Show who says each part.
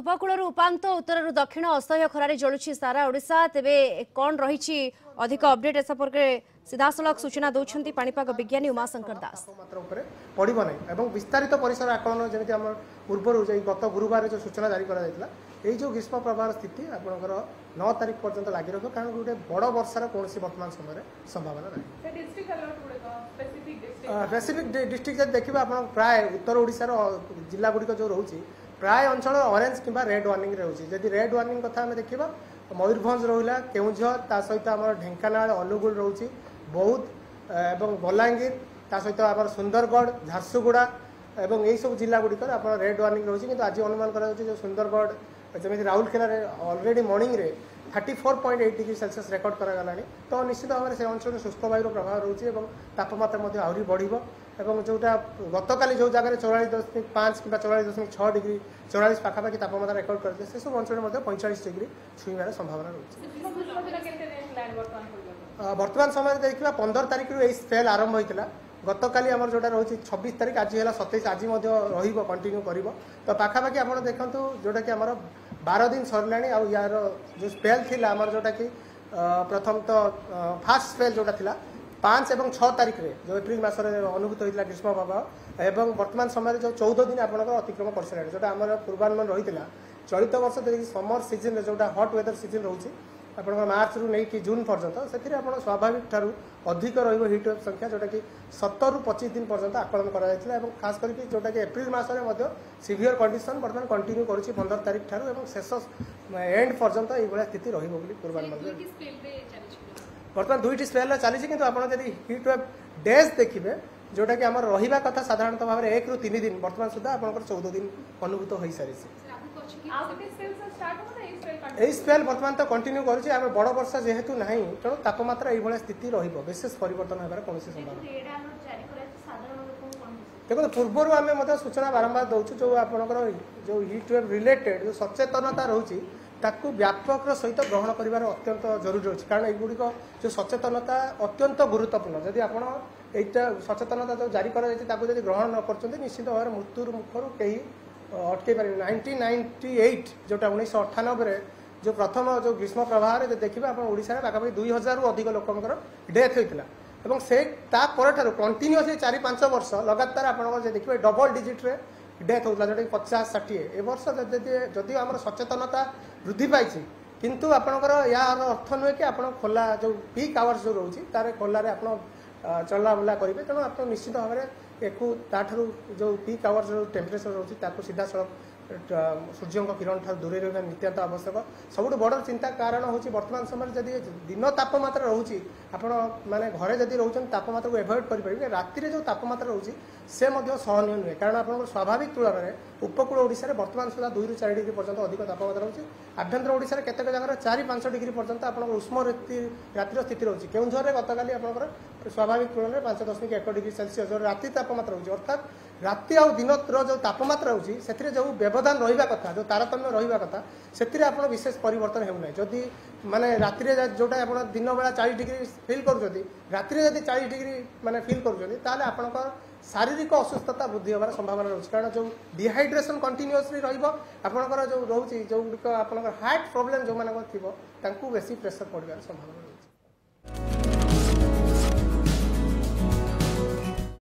Speaker 1: उपकूल उपात उत्तर दक्षिण असह्य खरारे जलुची सारा ओडिशा तेबे कौन रही अधिक अपडेट ए संपर्क सीधासलख सूचना दौरान पाणीपाग विज्ञानी उमाशंकर दास
Speaker 2: पड़ब ना विस्तारित परिसर आकलन जमी पूर्वर गत गुरुवार जो सूचना जारी कर जो ग्रीष्म प्रवाह स्थिति आपंकर 9 तारिख पर्यंत लगी रहा कारण गोटे बड़ वर्षार कौन बर्तमान समय संभावना नहीं। स्पेसिफिक डिस्ट्रिक्ट जब देखिए आप प्राय उत्तर ओडिशार जिला गुड़िक जो रोचे प्राय अंचल ऑरेंज किंबा रेड वार्निंग रोचे जदि रेड वार्निंग कथा देखा मयूरभंज रहा केउझर ता सहित आम ढेंकानाल अनुगुल रोचे बौद्ध एवं बलांगीर ता सहित आम सुंदरगढ़ झारसुगुड़ा एवं यही सब जिला गुड़िक आप रेड वार्निंग रोचे कि आज अनुमान कर सुंदरगढ़ जमी राउरकेला ऑलरेडी मॉर्निंग रे 34.8 डिग्री सेल्सियस रेकर्ड करागला तो निश्चित भाव में से अंचल शुष्क वायु प्रभाव रोचे तापमात्रा आहरी बढ़ जोटा गतकाली जो जगह 44.5 कि 44.6 डिग्री 44 पाखापाखि तापमात्रा रेकर्ड करते से सब अंचल 45 डिग्री छुईबार संभावना रोचे। बर्तमान समय देखा 15 तारिख रु स्पेल आरंभ होता गतकाली आम जोटा रोचे 26 तारिख आज है 27 आज कंटिन्यू कर तो पाखापाखि आप देखो जोटा कि आम 12 दिन सरला यार जो स्पेल थी आमर जोटा कि प्रथम तो फास्ट स्पेल जोटा था 5 और 6 तारिख रे जो एप्रिल मासरे अनुभूत होता ग्रीष्म प्रभाव एवं वर्तमान समय जो 14 दिन आप अतिक्रम कर सारे जोटा आम पूर्वानुमान रही है चलित वर्ष देखिए समर सीजन जोटा हट वेदर सीजन रोचे आप मार्च रु नहीं कि जून पर्यंत से आप स्वाभाविक ठार अधिक रिट वेव संख्या जोटा कि 17 रु 25 दिन पर्यंत आकलन कर खास करके जोटा कि एप्रिल मसरे सीवियर कंडीशन बर्तमान कंटिन्यू कर 15 तारिख ठार शेष एंड पर्यंत ये स्थिति पूर्वानुमान बर्तमान दुईटी स्पेल चली कि आप हिट वेव डेज देखिए जोटा कि आम रहा कथा साधारणतः भाव में 1 रु 3 दिन बर्तमान सुधा आप 14 दिन अनुभूत हो सारी स्पेल बर्तमान तो कंटिन्यू कर बड़ वर्षा जेहेतु ना तेणु तापमात्रा ये स्थिति विशेष परिवर्तन होबार कौन संभावना देखो पूर्वर आम सूचना बारंबार दौचु जो आपंकर जो हिट वेव रिलेटेड जो सचेतनता रोचे ताकू व्यापक सहित ग्रहण कर अत्यंत जरूरी अच्छे कारण युड़िक जो सचेतनता अत्यंत गुरुत्वपूर्ण जदि आप सचेतनता जो जारी कर ग्रहण न कर निश्चित भाव में मृत्यु मुखर कहीं अटकई पारे 1998 जोटा 1998 जो प्रथम जो ग्रीष्म प्रवाह जो देखिए आप ओडिशा पाखापाखि 2000 रु अधिक लोकंर डेथ होता से कंटिन्यूअसली 4-5 वर्ष लगातार आप देखिए डबल डिजिट रे डेथ होता जोटा 50-60 ए वर्ष जदि आम सचेतनता वृद्धि पाई किंतु आपणकर यार अर्थ नुहे कि आप खोला जो पीक आवर्स जो रोचे तार खोल आप चला बुला करेंगे तेणु आप निश्चित भाव में ताठू जो पीक आवर्स जो टेम्परेचर रोचे सीधा सड़क सूर्य किरण ठार दूरे रहा नित्यांत आवश्यक सबुठ बड़ चिंता कारण हूँ वर्तमान समय जदि दिन तापमात्रा रोचे आपण माने घरे जदि रोचन तापमात्रा को एभॉइड करेंगे राति जो तापमात्रा रोचे से सहनीय नुहे कारण आप स्वाभाविक तुलन में उपकूल ओडिशा रे वर्तमान सुधा 2 रु 4 डिग्री पर्यंत अधिक तापमात्रा रोचे आभ्यंतर ओडिशा रे केतेक जगह 4-5 डिग्री पर्यंत आप उष्म रातिर स्थिति रोचे केउझर गतकाली आप स्वाभाविक तुलन में 5.1 डिग्री सेल्सियस राति तापमात्रा रोचे अर्थात राति आ दिन जो तापमात्रा रोचे से जो व्यवधान रहा कथा जो तारतम्य रहा कथा से आप विशेष परिवर्तन होना जदि माने राति जोटा आप दिन बेला 40 डिग्री फिल कर राति जब 40 डिग्री माने फिल कर शारीरिक असुस्थता वृद्धि होवार संभावना रोचे कारण जो डिहाइड्रेशन कंटिन्यूअसली रहा जो रोचे जो हार्ट प्रॉब्लम जो मान थी बेसी प्रेसर पड़ार संभावना।